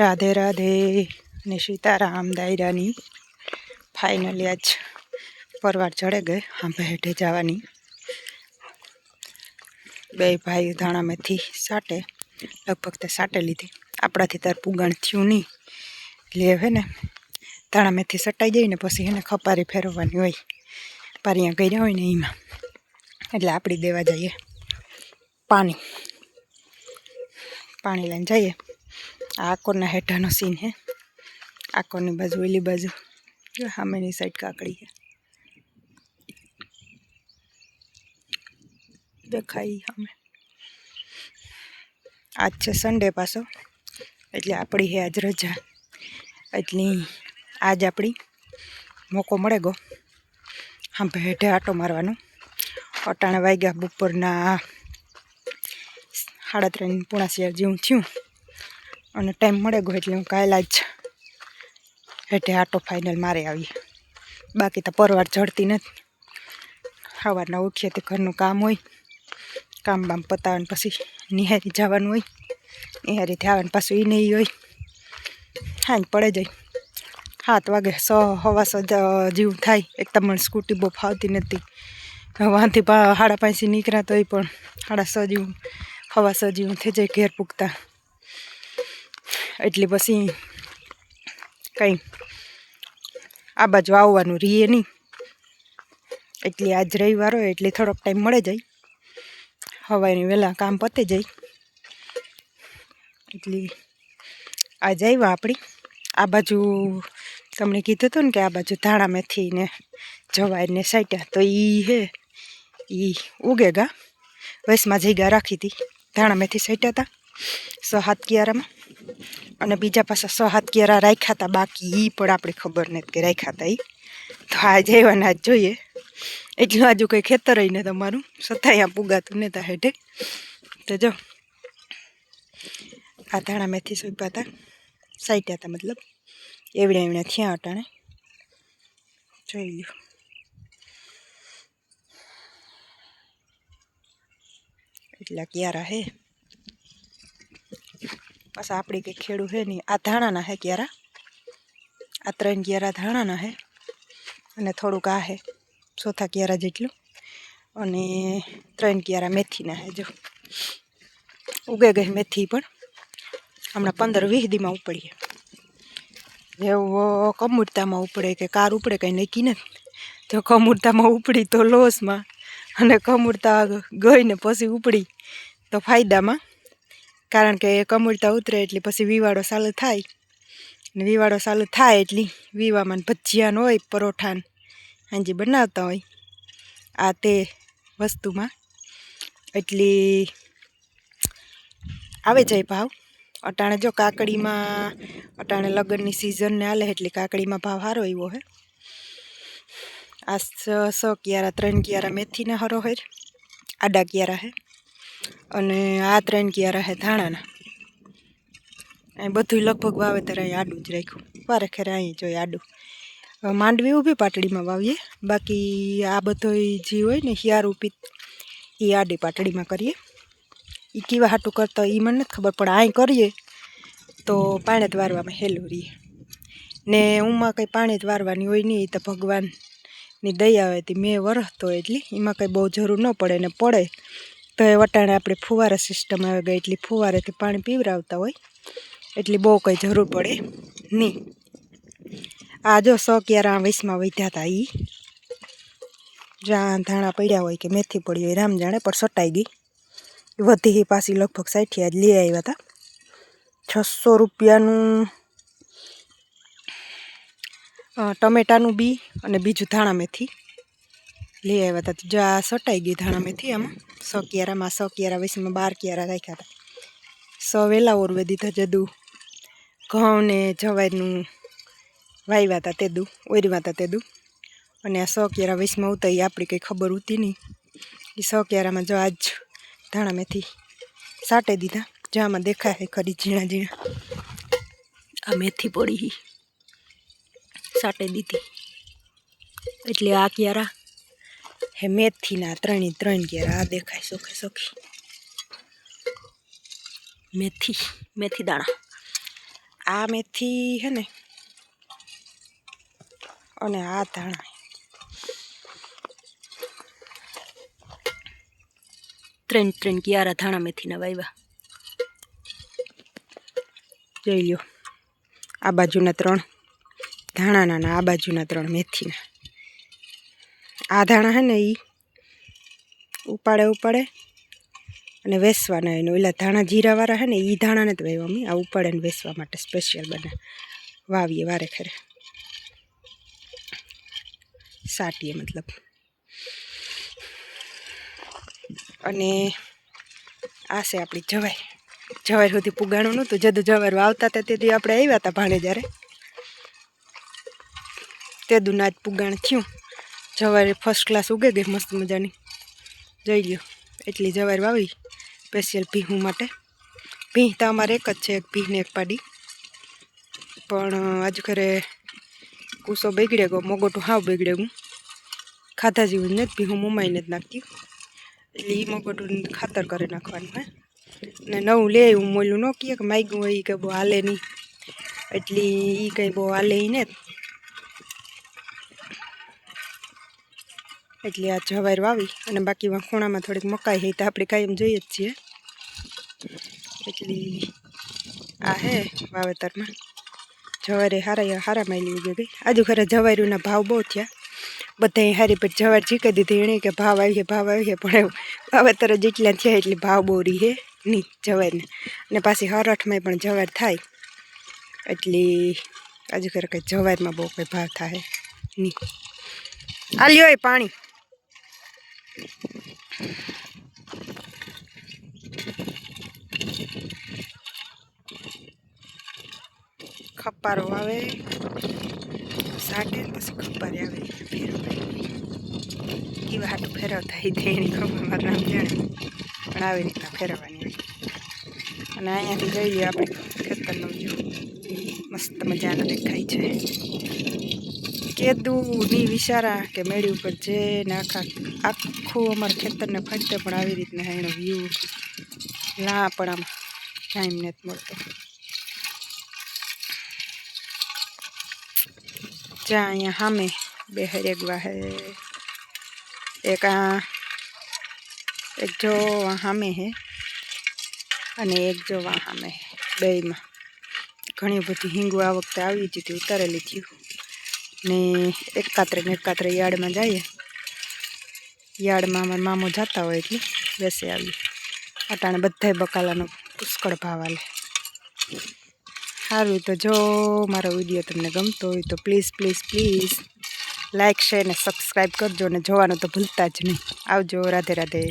राधे राधे ने सीताराम दायरानी फाइनली आज परवार चढ़े गए। हाँ हेठे जवानी बे भाई धाणा मेथी साटे लगभग तो साटे लीधी आपड़ा थी तार पुगाण थयुं नहीं એટલે હવે ને ધાણા મેથી સટાઈ જાય ને પછી એને ખપારી ફેરવવાની હોય પારિયા કર્યા હોય ને એમાં એટલે આપણી દેવા જઈએ પાણી પાણી લઈને જઈએ। આ આકોરના હેઠાનો સીન હે આકોરની બાજુ ઓલી બાજુ સામેની સાઈડ કાકડી હે દેખાય સામે। आज છે સન્ડે પાછો એટલે આપણી હે આજ રજા એટલે आज આપણી મોકો મળે ગો હા હેઠે આટો મારવાનો। અટાણે વાગ્યા બપોરના 3:30 પોણા 4 જેવું થયું અને ટાઈમ મળે ગયો એટલે હું કાલે જ હેઠે આટો ફાઇનલ મારે આવીએ। બાકી તો પરવાર ચડતી નથી સવારના ઉઠીએ તો ઘરનું કામ હોય કામ બામ પતાવવાનું પછી નિહારી જવાનું હોય નિહારીથી આવવાનું પાછું એ નહીં હોય હાંજ પડે જાય 7 વાગે 6:15 જેવું થાય। એક તમને સ્કૂટી બહુ ફાવતી નથી વાંથી 5:30 નીકળ્યા તોય પણ 6:30 જેવું 6:15 જેવું થઈ જાય ઘેર પૂગતા એટલે પછી કંઈ આ બાજુ આવવાનું રીએ નહીં એટલે આજ રવિવાર હોય એટલે થોડોક ટાઈમ મળે જાય સવારની વહેલા કામ પતી જાય એટલે આજ આવ્યા આપણી આ બાજુ તમને કીધું હતું ને કે આ બાજુ ધાણા મેથી ને જવાય ને સાટ્યા તો એ હે એ ઉગેગા વસમાં જગ્યા રાખી હતી ધાણા મેથી સાટ્યા હતા 6-7 કિયારામાં અને બીજા પાછા 6-7 કિયારા રાખ્યા હતા બાકી એ પણ આપણે ખબર નથી કે રાખ્યા હતા એ તો આજ આવ્યા ને આજ જોઈએ એટલું આજુ કંઈ ખેતર ને તમારું છતાં અહીંયા પુગાતું ને તા હેઠે તો જો આ ધાણા મેથી સોંપ્યા હતા સાટ્યા હતા મતલબ એવડ્યા થયા અટાણે જોઈ લ્યો એટલા ક્યારા હે પાછા આપણી કંઈ ખેડૂ હે નહીં આ ધાણાના હે ક્યારા આ 3 ક્યારા ધાણાના હે અને થોડુંક આ હે ચોથા ક્યારા જેટલું અને 3 ક્યારા મેથીના હે જો ઉગે ગઈ મેથી પણ હમણાં 15-20 દીમાં ઉપડીએ એવો કમૂરતામાં ઉપડે કે કાર ઉપડે કંઈ નક્કી નથી તો કમૂરતામાં ઉપડી તો લોસમાં અને કમૂરતા ગઈ ને પછી ઉપડી તો ફાયદામાં કારણ કે કમૂરતા ઉતરે એટલે પછી વિવાળો ચાલુ થાય ને વિવાળો ચાલુ થાય એટલે વિવામાં ભજીયાનો હોય પરોઠાન હાંજી બનાવતા હોય આ તે વસ્તુમાં એટલી આવે જાય ભાવ અટાણે જો કાકડીમાં અટાણે લગ્નની સિઝનને હાલે એટલે કાકડીમાં ભાવ સારો એવો હે આ 6 કિયારા 3 કિયારા મેથીના હરો હે આડા કિયારા હે અને આ 3 કિયારા હે ધાણાના અહીં બધું લગભગ વાવેતર અહીં આડું જ રાખ્યું વારે ખેરે અહીં જોઈએ આડું માંડવી ઊભી પાટડીમાં વાવીએ બાકી આ બધો જે હોય ને હિયારું પીત એ આડી પાટડીમાં કરીએ એ કેવા હાટું કરતા એ મને નથી ખબર પણ અહીં કરીએ તો પાણી જ વારવામાં હેલું રહીએ ને ઉમાં કંઈ પાણી જ વારવાની હોય નહીં તો ભગવાનની દયા હોય તે મેં વરસતો હોય એટલે એમાં કંઈ બહુ જરૂર ન પડે ને પડે તો એ વટાણે આપણે ફુવારા સિસ્ટમ આવી ગઈ એટલે ફુવારેથી પાણી પીવરાવતા હોય એટલે બહુ કંઈ જરૂર પડે નહીં। આ જો 100 કિયારા 20માં વધ્યા હતા એ જ્યાં ધાણા પડ્યા હોય કે મેથી પડી હોય રામ જાણે પણ સટાઈ ગઈ વધી પાછી લગભગ 60 આજ લઈ આવ્યા હતા 600 રૂપિયાનું ટમેટાનું બી અને બીજું ધાણા મેથી લઈ આવ્યા હતા જો આ સટાઈ ગઈ ધાણા મેથી આમાં 100 કિયારામાં 100 કિયારા 20માં 12 કિયારા રાખ્યા હતા 100 વેલા ઓરવે દીધા જદું ઘઉં ને જવારનું વાવ્યા હતા તેદું ઓરવા હતા તેદું અને આ 100 કિયારા 20માં ઉતારી આપણી કંઈ ખબર હોતી નહીં એ 100 કિયારામાં જો આજ ધાણા મેથી સાટે દીધા જામાં દેખાય ખરી ઝીણા ઝીણા આ મેથી પડી સાટે દીધી એટલે આ કિયારા હે મેથીના 3 કિયારા આ દેખાય સોખે સોખી મેથી દાણા આ મેથી હે ને અને આ ધાણા 3 કિયારા ધાણા મેથીના વાવ્યા. જોઈ લ્યો, આ બાજુના 3 ધાણાના, આ બાજુના 3 મેથીના. આ ધાણા હે ને એ ઉપાડે અને વેચવાના. એને ઓલા ધાણા જીરાવાળા હે ને એ ધાણાને જ વાવ્યા અમે. આ ઉપાડે ને વેચવા માટે સ્પેશિયલ વાવીએ વારે ખરે, સાટીએ મતલબ. અને આ છે આપણી જવાય. જવાર સુધી પુગાણું નહોતું. જદું જવાર વાવતા હતા તેથી આપણે આવ્યા હતા ભાણે જ્યારે, તેદું ના જ પુગાણ થયું. જવાર ફર્સ્ટ ક્લાસ ઉગે ગઈ મસ્ત મજાની. જોઈ લ્યો, એટલી જવાર વાવી સ્પેશિયલ ભીહું માટે. ભીહ તો અમારે એક જ છે, એક ભીહને એક પાડી. પણ આજ ખરે કૂસો બગડે ગયો, મોગોટું હાવ બગડે ગયું. ખાધા જેવું જ નથી, ભીહું મુમાઈને જ નાખ્યું. એટલે એ મોગોટું ખાતર કરી નાખવાનું હે. ને નવું લે એવું મોલું ન કહે કે માગ્યું હોય કે બહુ હાલે નહીં, એટલે એ કંઈ બહુ હાલે ને. એટલે આ જવાર વાવી અને બાકીમાં ખૂણામાં થોડીક મકાઈ હોય તો આપણે કાયમ જોઈએ જ છીએ. એટલે આ હે વાવેતરમાં જવારે હારા માયલી ઉગી ગઈ. આજુ ખરે જવારીના ભાવ બહુ થયા. બધાએ હારી પર જવાર ચીકી દીધી એણે કે ભાવ આવી છે, પણ વાવેતર જેટલા થયા એટલે ભાવ બહુ રહી હે નહીં જવારને. અને પાછી હરઠમાં પણ જવાર થાય એટલે આજુ ખરે કંઈ જવારમાં બહુ કંઈ ભાવ થાય નહીં. આ લ્યો પાણી. ખપારો આવે સાટે પછી ખપારે આવે ફેરવાય. એવા હાટું ફેરવતા એ તેની ખબર મારે નામ જાણે, પણ આવી રીતના ફેરવવાની હોય. અને અહીંયાથી જઈ લઈએ આપણે ખેતરનો વ્યૂ. મસ્ત મજાનો દેખાય છે. કેદું ની વિચારા કે મેળી ઉપર જે ને આખું અમારા ખેતરને ફરતે પણ આવી રીતના એનો વ્યૂ લા પણ આમ ટાઈમ નથી મળતો. જ્યાં અહીંયા સામે બે હરેગવા હે, એક જો સામે હે અને એક જો સામે હે. બેયમાં ઘણી બધી હિંગુ આ વખતે આવી જ હતી, ઉતારેલી થયું. ને એકાત્રે યાર્ડમાં જઈએ. યાર્ડમાં અમારા મામો જતા હોય એટલે બેસે આવીએ. અટાણે બધાય બકાલાનો પુષ્કળ ભાવ આલે. સારું, તો જો મારો વિડીયો તમને ગમતો હોય તો પ્લીઝ લાઇક શેર ને સબસ્ક્રાઈબ કરજો. ને જોવાનું તો ભૂલતા જ નહીં. આવજો. રાધે રાધે.